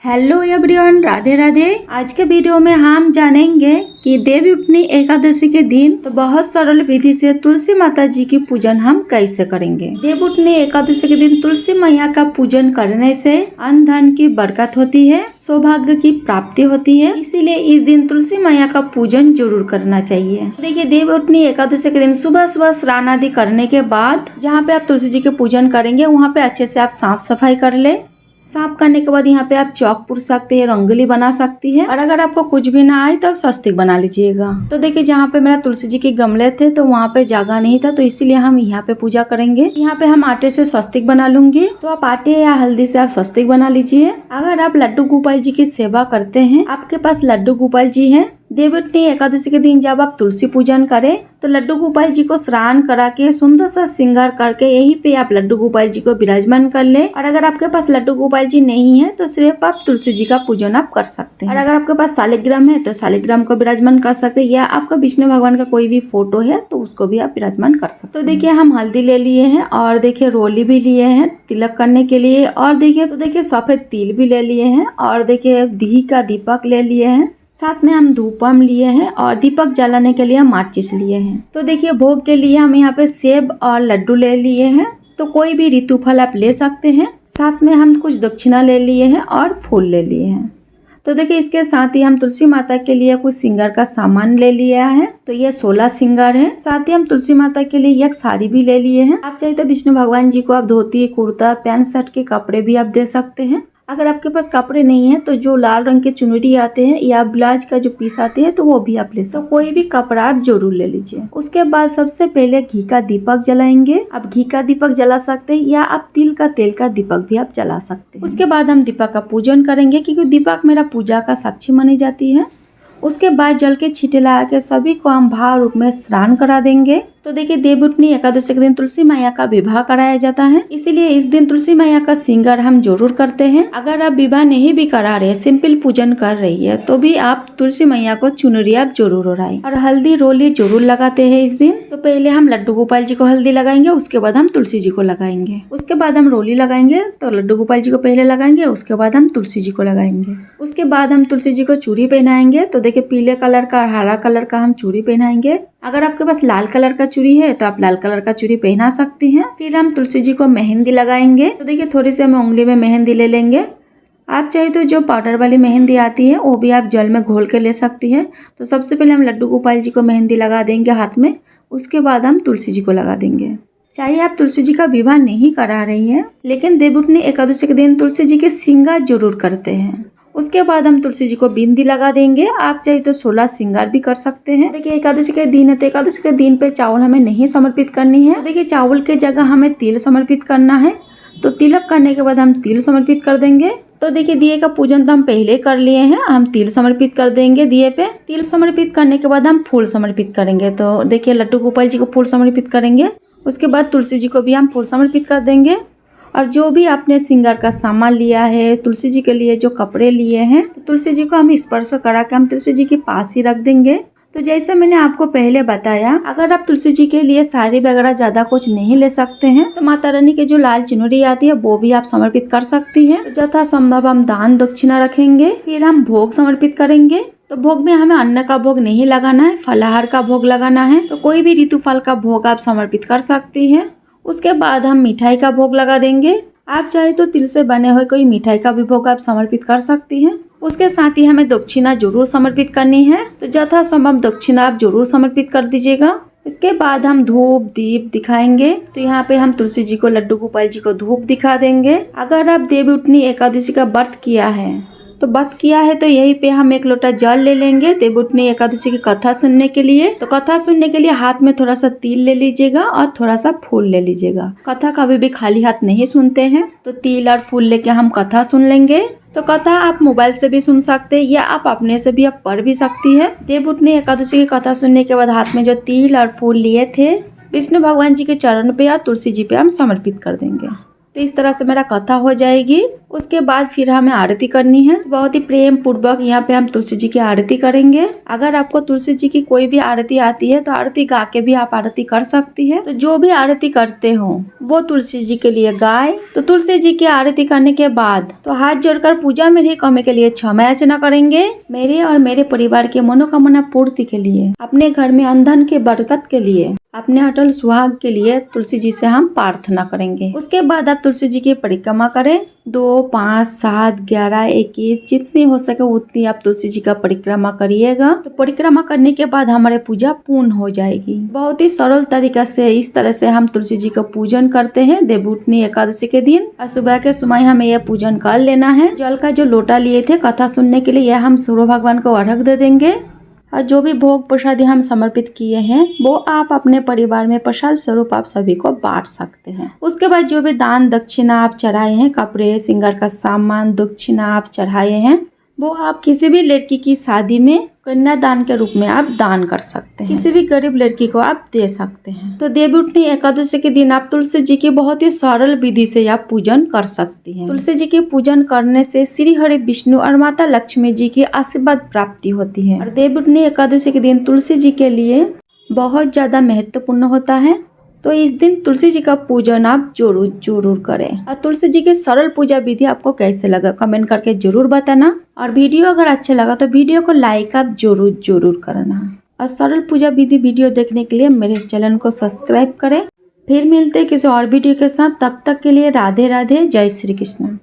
Hello everyone, Radhe Radhe. आज के video में हम जानेंगे कि देवउठनी एकादशी के दिन तो बहुत सरल विधि से तुलसी माता जी की पूजन हम कैसे करेंगे। देवउठनी एकादशी के दिन तुलसी मैया का पूजन करने से अन्न धन की बरकत होती है, सौभाग्य की प्राप्ति होती है। इसीलिए इस दिन तुलसी मैया का पूजन जरूर करना चाहिए। देखिए, देवउठनी एकादशी के दिन सुबह सुबह स्नान आदि करने के बाद जहाँ पे आप तुलसी जी के पूजन करेंगे वहाँ पे अच्छे से आप साफ सफाई कर ले। साफ करने के बाद यहाँ पे आप चौक पुर सकते हैं, रंगोली बना सकती है, और अगर आपको कुछ भी ना आए तो आप स्वस्तिक बना लीजिएगा। तो देखिए, जहाँ पे मेरा तुलसी जी के गमले थे तो वहाँ पे जगह नहीं था, तो इसीलिए हम यहाँ पे पूजा करेंगे। यहाँ पे हम आटे से स्वस्तिक बना लूंगी, तो आप आटे या हल्दी से आप स्वस्तिक बना लीजिए। अगर आप लड्डू गोपाल जी की सेवा करते हैं, आपके पास लड्डू गोपाल जी है, देवउठनी एकादशी के दिन जब आप तुलसी पूजन करें तो लड्डू गोपाल जी को स्नान करा के सुंदर सा श्रृंगार करके यहीं पे आप लड्डू गोपाल जी को विराजमान कर ले। और अगर आपके पास लड्डू गोपाल जी नहीं है तो सिर्फ आप तुलसी जी का पूजन आप कर सकते हैं। और अगर आपके पास शालिग्राम है तो शालिग्राम को विराजमान कर सकते हैं, या आपका विष्णु भगवान का कोई भी फोटो है तो उसको भी आप विराजमान कर सकते हैं। तो देखिए, हम हल्दी ले लिए हैं, और देखिए रोली भी लिए हैं तिलक करने के लिए, और देखिए सफेद तिल भी ले लिए हैं, और देखिए घी का दीपक ले लिए हैं, साथ में हम धूपम लिए हैं, और दीपक जलाने के लिए हम माचिस लिए हैं। तो देखिए, भोग के लिए हम यहाँ पे सेब और लड्डू ले लिए हैं, तो कोई भी ऋतु फल आप ले सकते हैं। साथ में हम कुछ दक्षिणा ले लिए हैं और फूल ले लिए हैं। तो देखिए, इसके साथ ही हम तुलसी माता के लिए कुछ श्रृंगार का सामान ले लिया है, तो ये 16 श्रृंगार है। साथ ही हम तुलसी माता के लिए एक साड़ी भी ले लिए हैं। आप चाहे तो विष्णु भगवान जी को आप धोती, कुर्ता, पैंट शर्ट के कपड़े भी आप दे सकते हैं। अगर आपके पास कपड़े नहीं है तो जो लाल रंग के चुनरी आते हैं या ब्लाउज का जो पीस आते हैं तो वो भी आप ले सकते। तो कोई भी कपड़ा आप जरूर ले लीजिए। उसके बाद सबसे पहले घी का दीपक जलाएंगे। आप घी का दीपक जला सकते हैं, या आप तिल का तेल का दीपक भी आप जला सकते हैं। उसके बाद हम दीपक का पूजन करेंगे, क्योंकि दीपक मेरा पूजा का साक्षी मानी जाती है। उसके बाद जल के छींटे लगा के सभी को हम भाव रूप में स्नान करा देंगे। तो देखिए, देवउठनी एकादशी के दिन तुलसी मैया का विवाह कराया जाता है, इसीलिए इस दिन तुलसी मैया का श्रृंगार हम जरूर करते हैं। अगर आप विवाह नहीं भी करा रहे, सिंपल पूजन कर रही है, तो भी आप तुलसी मैया को चुनरी आप जरूर ओढ़ाएं, और हल्दी रोली जरूर लगाते हैं इस दिन। तो पहले हम लड्डू गोपाल जी को हल्दी लगाएंगे, उसके बाद हम तुलसी जी को लगाएंगे। उसके बाद हम रोली लगाएंगे, तो लड्डू गोपाल जी को पहले लगाएंगे, उसके बाद हम तुलसी जी को लगाएंगे। उसके बाद हम तुलसी जी को चूड़ी पहनाएंगे। तो देखिए, पीले कलर का, हरा कलर का हम चूड़ी पहनाएंगे। अगर आपके पास लाल कलर का चूड़ी है तो आप लाल कलर का चूड़ी पहना सकती हैं। फिर हम तुलसी जी को मेहंदी लगाएंगे। तो देखिए, थोड़ी सी हम उंगली में मेहंदी ले लेंगे। आप चाहे तो जो पाउडर वाली मेहंदी आती है वो भी आप जल में घोल के ले सकती है। तो सबसे पहले हम लड्डू गोपाल जी को मेहंदी लगा देंगे हाथ में, उसके बाद हम तुलसी जी को लगा देंगे। चाहे आप तुलसी जी का विवाह नहीं करा रही है, लेकिन देवउठनी एकादशी के दिन तुलसी जी के श्रृंगार जरूर करते हैं। उसके बाद हम तुलसी जी को बिंदी लगा देंगे। आप चाहे तो 16 श्रृंगार भी कर सकते हैं। देखिए, एकादशी के दिन है, तो एकादशी के दिन पे चावल हमें नहीं समर्पित करनी है। तो देखिए, चावल के जगह हमें तिल समर्पित करना है। तो तिलक करने के बाद हम तिल समर्पित कर देंगे। तो देखिए, दिए का पूजन तो हम पहले कर लिए हैं, हम तिल समर्पित कर देंगे दिए पे। तिल समर्पित करने के बाद हम फूल समर्पित करेंगे। तो देखिए, लड्डू गोपाल जी को फूल समर्पित करेंगे, उसके बाद तुलसी जी को भी हम फूल समर्पित कर देंगे। और जो भी आपने श्रृंगार का सामान लिया है, तुलसी जी के लिए जो कपड़े लिए हैं, तो तुलसी जी को हम स्पर्श करा के हम तुलसी जी के पास ही रख देंगे। तो जैसे मैंने आपको पहले बताया, अगर आप तुलसी जी के लिए साड़ी वगैरह ज्यादा कुछ नहीं ले सकते हैं, तो माता रानी की जो लाल चुनरी आती है वो भी आप समर्पित कर सकती हैं। तो यथा संभव हम दान दक्षिणा रखेंगे। फिर हम भोग समर्पित करेंगे। तो भोग में हमें अन्न का भोग नहीं लगाना है, फलाहार का भोग लगाना है। तो कोई भी ऋतु फल का भोग आप समर्पित कर सकती है। उसके बाद हम मिठाई का भोग लगा देंगे। आप चाहे तो तिल से बने हुए कोई मिठाई का भी भोग आप समर्पित कर सकती हैं। उसके साथ ही हमें दक्षिणा जरूर समर्पित करनी है। तो यथा संभव दक्षिणा आप जरूर समर्पित कर दीजिएगा। इसके बाद हम धूप दीप दिखाएंगे। तो यहाँ पे हम तुलसी जी को, लड्डू गोपाल जी को धूप दिखा देंगे। अगर आप देवउठनी एकादशी का व्रत किया है तो यहीं पे हम 1 लोटा जल ले लेंगे देवउठनी एकादशी की कथा सुनने के लिए। तो कथा सुनने के लिए हाथ में थोड़ा सा तिल ले लीजिएगा और थोड़ा सा फूल ले लीजिएगा। कथा कभी भी खाली हाथ नहीं सुनते हैं, तो तिल और फूल लेके हम कथा सुन लेंगे। तो कथा आप मोबाइल से भी सुन सकते हैं, या आप अपने से भी आप पढ़ भी सकती है। देवउठनी एकादशी की कथा सुनने के बाद हाथ में जो तिल और फूल लिए थे, विष्णु भगवान जी के चरण पे या तुलसी जी पे हम समर्पित कर देंगे। तो इस तरह से मेरा कथा हो जाएगी। उसके बाद फिर हमें आरती करनी है। बहुत ही प्रेम पूर्वक यहाँ पे हम तुलसी जी की आरती करेंगे। अगर आपको तुलसी जी की कोई भी आरती आती है तो आरती गा के भी आप आरती कर सकती है। तो जो भी आरती करते हो वो तुलसी जी के लिए गाए। तो तुलसी जी की आरती करने के बाद तो हाथ जोड़कर पूजा में ही कमी के लिए क्षमा याचना करेंगे। मेरे और मेरे परिवार के मनोकामना पूर्ति के लिए, अपने घर में अंधन के बरकत के लिए, अपने अटल सुहाग के लिए तुलसी जी से हम प्रार्थना करेंगे। उसके बाद आप तुलसी जी की परिक्रमा करें। 2, 5, 7, 11, 21 जितनी हो सके उतनी आप तुलसी जी का परिक्रमा करिएगा। तो परिक्रमा करने के बाद हमारी पूजा पूर्ण हो जाएगी। बहुत ही सरल तरीका से इस तरह से हम तुलसी जी का पूजन करते हैं देवउठनी एकादशी के दिन। और सुबह के समय हमें यह पूजन कर लेना है। जल का जो लोटा लिए थे कथा सुनने के लिए यह हम सूर्य भगवान को अर्घ दे देंगे। और जो भी भोग प्रसादी हम समर्पित किए हैं वो आप अपने परिवार में प्रसाद स्वरूप आप सभी को बांट सकते हैं। उसके बाद जो भी दान दक्षिणा आप चढ़ाए हैं, कपड़े श्रृंगार का सामान दक्षिणा आप चढ़ाए हैं, वो आप किसी भी लड़की की शादी में कन्यादान के रूप में आप दान कर सकते हैं। किसी भी गरीब लड़की को आप दे सकते हैं। तो देवउठनी एकादशी के दिन आप तुलसी जी की बहुत ही सरल विधि से आप पूजन कर सकती हैं। तुलसी जी की पूजन करने से श्री हरि विष्णु और माता लक्ष्मी जी की आशीर्वाद प्राप्ति होती है। और देवउठनी एकादशी के दिन तुलसी जी के लिए बहुत ज्यादा महत्वपूर्ण होता है। तो इस दिन तुलसी जी का पूजन आप जरूर करें। और तुलसी जी की सरल पूजा विधि आपको कैसे लगा कमेंट करके जरूर बताना। और वीडियो अगर अच्छा लगा तो वीडियो को लाइक आप जरूर करना। और सरल पूजा विधि वीडियो देखने के लिए मेरे चैनल को सब्सक्राइब करें। फिर मिलते हैं किसी और वीडियो के साथ। तब तक के लिए राधे राधे, जय श्री कृष्ण।